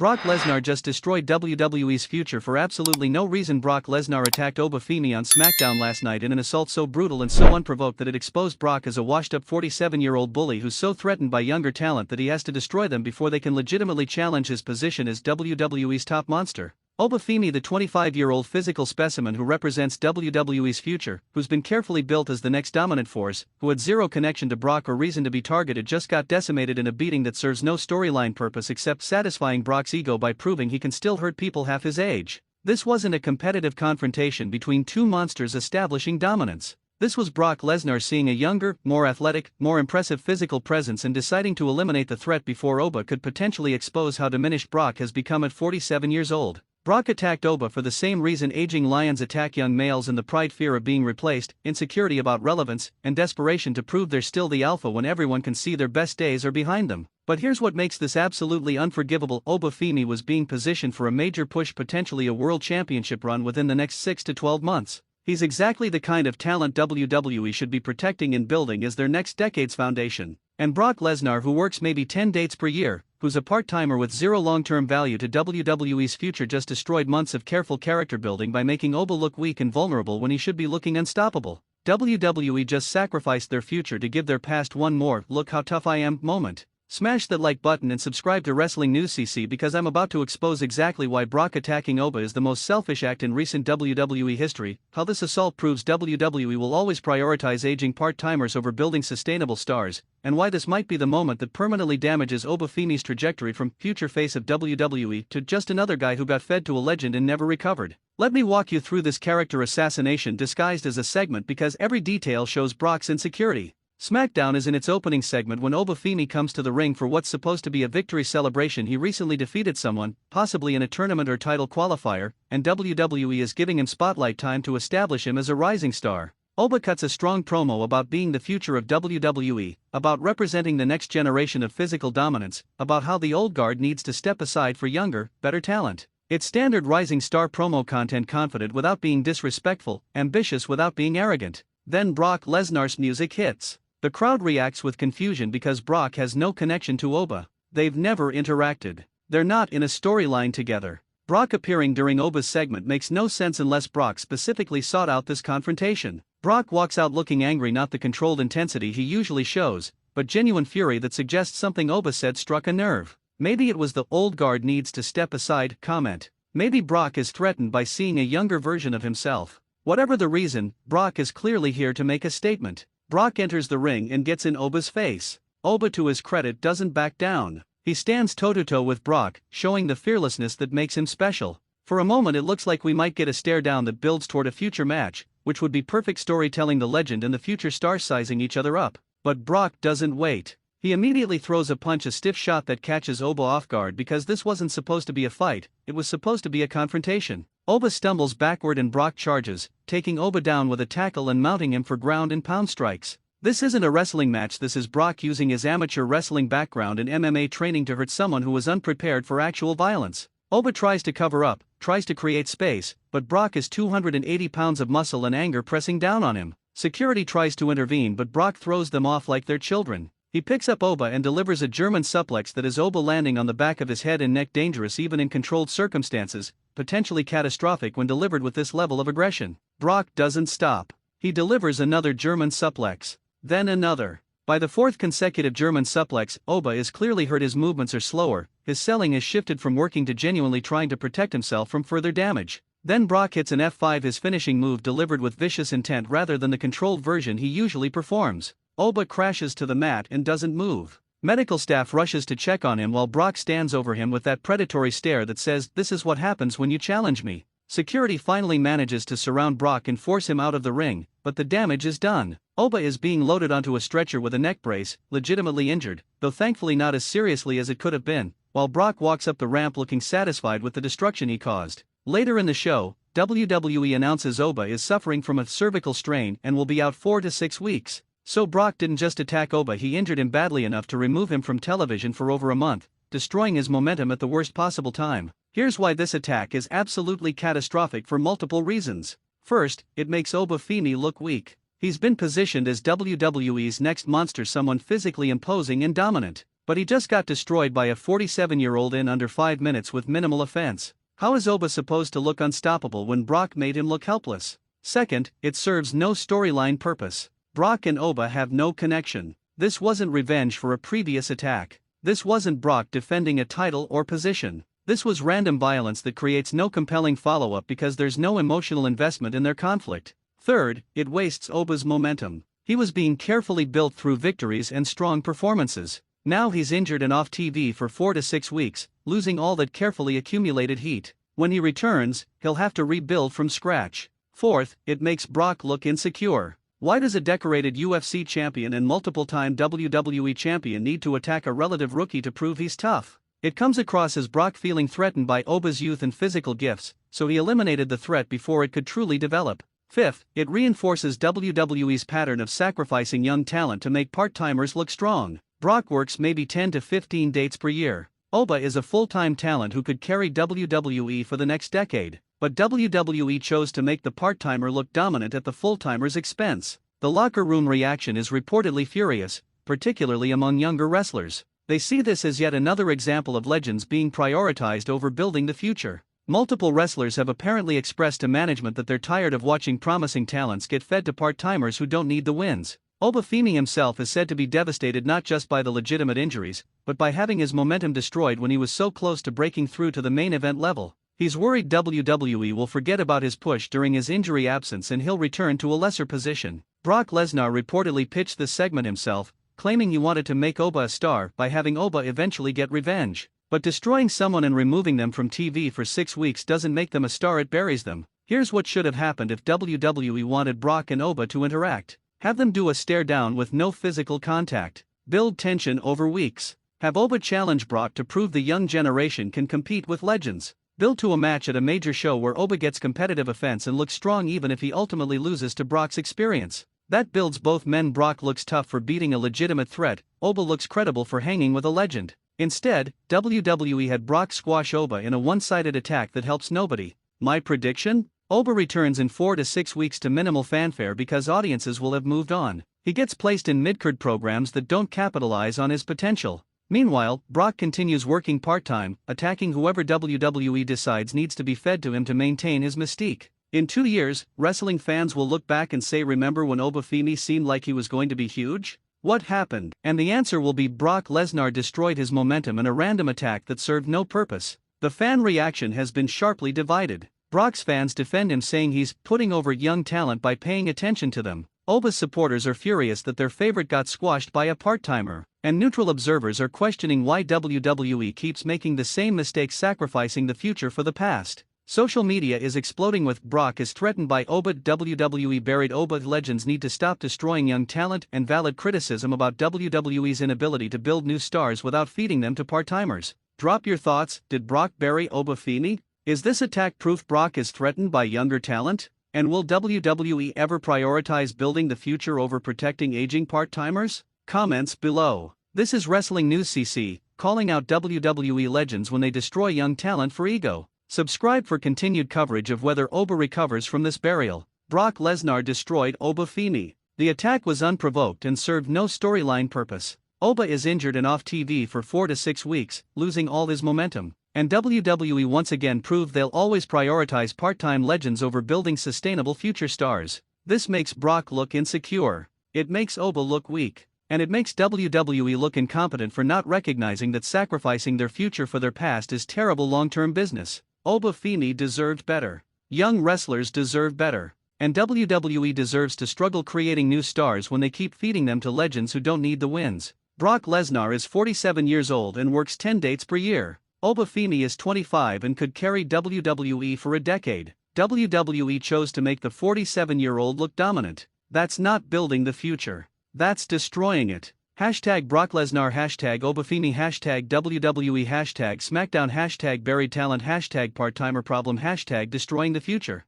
Brock Lesnar just destroyed WWE's future for absolutely no reason. Brock Lesnar attacked Obafimi on SmackDown last night in an assault so brutal and so unprovoked that it exposed Brock as a washed-up 47-year-old bully who's so threatened by younger talent that he has to destroy them before they can legitimately challenge his position as WWE's top monster. Obafimi, the 25-year-old physical specimen who represents WWE's future, who's been carefully built as the next dominant force, who had zero connection to Brock or reason to be targeted, just got decimated in a beating that serves no storyline purpose except satisfying Brock's ego by proving he can still hurt people half his age. This wasn't a competitive confrontation between two monsters establishing dominance. This was Brock Lesnar seeing a younger, more athletic, more impressive physical presence and deciding to eliminate the threat before Oba could potentially expose how diminished Brock has become at 47 years old. Brock attacked Oba for the same reason aging lions attack young males, in the fear of being replaced, insecurity about relevance, and desperation to prove they're still the alpha when everyone can see their best days are behind them. But here's what makes this absolutely unforgivable. Obafimi was being positioned for a major push, potentially a world championship run within the next 6 to 12 months. He's exactly the kind of talent WWE should be protecting and building as their next decade's foundation. And Brock Lesnar, who works maybe 10 dates per year, who's a part-timer with zero long-term value to WWE's future, just destroyed months of careful character building by making Oba look weak and vulnerable when he should be looking unstoppable. WWE just sacrificed their future to give their past one more "look how tough I am" moment. Smash that like button and subscribe to Wrestling News CC, because I'm about to expose exactly why Brock attacking Oba is the most selfish act in recent WWE history, how this assault proves WWE will always prioritize aging part-timers over building sustainable stars, and why this might be the moment that permanently damages Obafimi's trajectory from future face of WWE to just another guy who got fed to a legend and never recovered. Let me walk you through this character assassination disguised as a segment, because every detail shows Brock's insecurity. SmackDown is in its opening segment when Obafimi comes to the ring for what's supposed to be a victory celebration. He recently defeated someone, possibly in a tournament or title qualifier, and WWE is giving him spotlight time to establish him as a rising star. Oba cuts a strong promo about being the future of WWE, about representing the next generation of physical dominance, about how the old guard needs to step aside for younger, better talent. It's standard rising star promo content, confident without being disrespectful, ambitious without being arrogant. Then Brock Lesnar's music hits. The crowd reacts with confusion because Brock has no connection to Oba. They've never interacted. They're not in a storyline together. Brock appearing during Oba's segment makes no sense unless Brock specifically sought out this confrontation. Brock walks out looking angry, not the controlled intensity he usually shows, but genuine fury that suggests something Oba said struck a nerve. Maybe it was the "old guard needs to step aside" comment. Maybe Brock is threatened by seeing a younger version of himself. Whatever the reason, Brock is clearly here to make a statement. Brock enters the ring and gets in Oba's face. Oba, to his credit, doesn't back down. He stands toe-to-toe with Brock, showing the fearlessness that makes him special. For a moment it looks like we might get a stare down that builds toward a future match, which would be perfect storytelling, the legend and the future star sizing each other up. But Brock doesn't wait. He immediately throws a punch, a stiff shot that catches Oba off guard, because this wasn't supposed to be a fight, it was supposed to be a confrontation. Oba stumbles backward and Brock charges, taking Oba down with a tackle and mounting him for ground and pound strikes. This isn't a wrestling match, this is Brock using his amateur wrestling background and MMA training to hurt someone who was unprepared for actual violence. Oba tries to cover up, tries to create space, but Brock is 280 pounds of muscle and anger pressing down on him. Security tries to intervene, but Brock throws them off like they're children. He picks up Oba and delivers a German suplex that is Oba landing on the back of his head and neck, dangerous even in controlled circumstances, potentially catastrophic when delivered with this level of aggression. Brock doesn't stop. He delivers another German suplex. Then another. By the fourth consecutive German suplex, Oba is clearly hurt, his movements are slower, his selling has shifted from working to genuinely trying to protect himself from further damage. Then Brock hits an F5, his finishing move delivered with vicious intent rather than the controlled version he usually performs. Oba crashes to the mat and doesn't move. Medical staff rushes to check on him while Brock stands over him with that predatory stare that says, "This is what happens when you challenge me." Security finally manages to surround Brock and force him out of the ring, but the damage is done. Oba is being loaded onto a stretcher with a neck brace, legitimately injured, though thankfully not as seriously as it could have been, while Brock walks up the ramp looking satisfied with the destruction he caused. Later in the show, WWE announces Oba is suffering from a cervical strain and will be out 4 to 6 weeks. So Brock didn't just attack Oba, he injured him badly enough to remove him from television for over a month, destroying his momentum at the worst possible time. Here's why this attack is absolutely catastrophic for multiple reasons. First, it makes Obafimi look weak. He's been positioned as WWE's next monster, someone physically imposing and dominant. But he just got destroyed by a 47-year-old in under 5 minutes with minimal offense. How is Oba supposed to look unstoppable when Brock made him look helpless? Second, it serves no storyline purpose. Brock and Oba have no connection. This wasn't revenge for a previous attack. This wasn't Brock defending a title or position. This was random violence that creates no compelling follow-up because there's no emotional investment in their conflict. Third, it wastes Oba's momentum. He was being carefully built through victories and strong performances. Now he's injured and off TV for 4 to 6 weeks, losing all that carefully accumulated heat. When he returns, he'll have to rebuild from scratch. Fourth, it makes Brock look insecure. Why does a decorated UFC champion and multiple-time WWE champion need to attack a relative rookie to prove he's tough? It comes across as Brock feeling threatened by Oba's youth and physical gifts, so he eliminated the threat before it could truly develop. Fifth, it reinforces WWE's pattern of sacrificing young talent to make part-timers look strong. Brock works maybe 10 to 15 dates per year. Oba is a full-time talent who could carry WWE for the next decade, but WWE chose to make the part-timer look dominant at the full-timer's expense. The locker room reaction is reportedly furious, particularly among younger wrestlers. They see this as yet another example of legends being prioritized over building the future. Multiple wrestlers have apparently expressed to management that they're tired of watching promising talents get fed to part-timers who don't need the wins. Obafimi himself is said to be devastated not just by the legitimate injuries, but by having his momentum destroyed when he was so close to breaking through to the main event level. He's worried WWE will forget about his push during his injury absence and he'll return to a lesser position. Brock Lesnar reportedly pitched this segment himself, claiming he wanted to make Oba a star by having Oba eventually get revenge. But destroying someone and removing them from TV for 6 weeks doesn't make them a star, it buries them. Here's what should have happened if WWE wanted Brock and Oba to interact. Have them do a stare down with no physical contact. Build tension over weeks. Have Oba challenge Brock to prove the young generation can compete with legends. Build to a match at a major show where Oba gets competitive offense and looks strong even if he ultimately loses to Brock's experience. That builds both men. Brock looks tough for beating a legitimate threat, Oba looks credible for hanging with a legend. Instead, WWE had Brock squash Oba in a one-sided attack that helps nobody. My prediction? Oba returns in 4 to 6 weeks to minimal fanfare because audiences will have moved on. He gets placed in mid-card programs that don't capitalize on his potential. Meanwhile, Brock continues working part-time, attacking whoever WWE decides needs to be fed to him to maintain his mystique. In 2 years, wrestling fans will look back and say, remember when Obafimi seemed like he was going to be huge? What happened? And the answer will be Brock Lesnar destroyed his momentum in a random attack that served no purpose. The fan reaction has been sharply divided. Brock's fans defend him, saying he's putting over young talent by paying attention to them. Oba's supporters are furious that their favorite got squashed by a part-timer, and neutral observers are questioning why WWE keeps making the same mistakes, sacrificing the future for the past. Social media is exploding with Brock is threatened by Oba. WWE buried Oba. Legends need to stop destroying young talent, and valid criticism about WWE's inability to build new stars without feeding them to part-timers. Drop your thoughts. Did Brock bury Obafimi? Is this attack proof Brock is threatened by younger talent? And will WWE ever prioritize building the future over protecting aging part-timers? Comments below. This is Wrestling News CC, calling out WWE legends when they destroy young talent for ego. Subscribe for continued coverage of whether Oba recovers from this burial. Brock Lesnar destroyed Obafimi. The attack was unprovoked and served no storyline purpose. Oba is injured and off TV for 4 to 6 weeks, losing all his momentum. And WWE once again proved they'll always prioritize part-time legends over building sustainable future stars. This makes Brock look insecure. It makes Oba look weak. And it makes WWE look incompetent for not recognizing that sacrificing their future for their past is terrible long-term business. Obafimi deserved better. Young wrestlers deserve better. And WWE deserves to struggle creating new stars when they keep feeding them to legends who don't need the wins. Brock Lesnar is 47 years old and works 10 dates per year. Obafimi is 25 and could carry WWE for a decade. WWE chose to make the 47-year-old look dominant. That's not building the future. That's destroying it. Hashtag Brock Lesnar, hashtag Obafimi, hashtag WWE, hashtag SmackDown, hashtag buried talent, hashtag part-timer problem, hashtag destroying the future.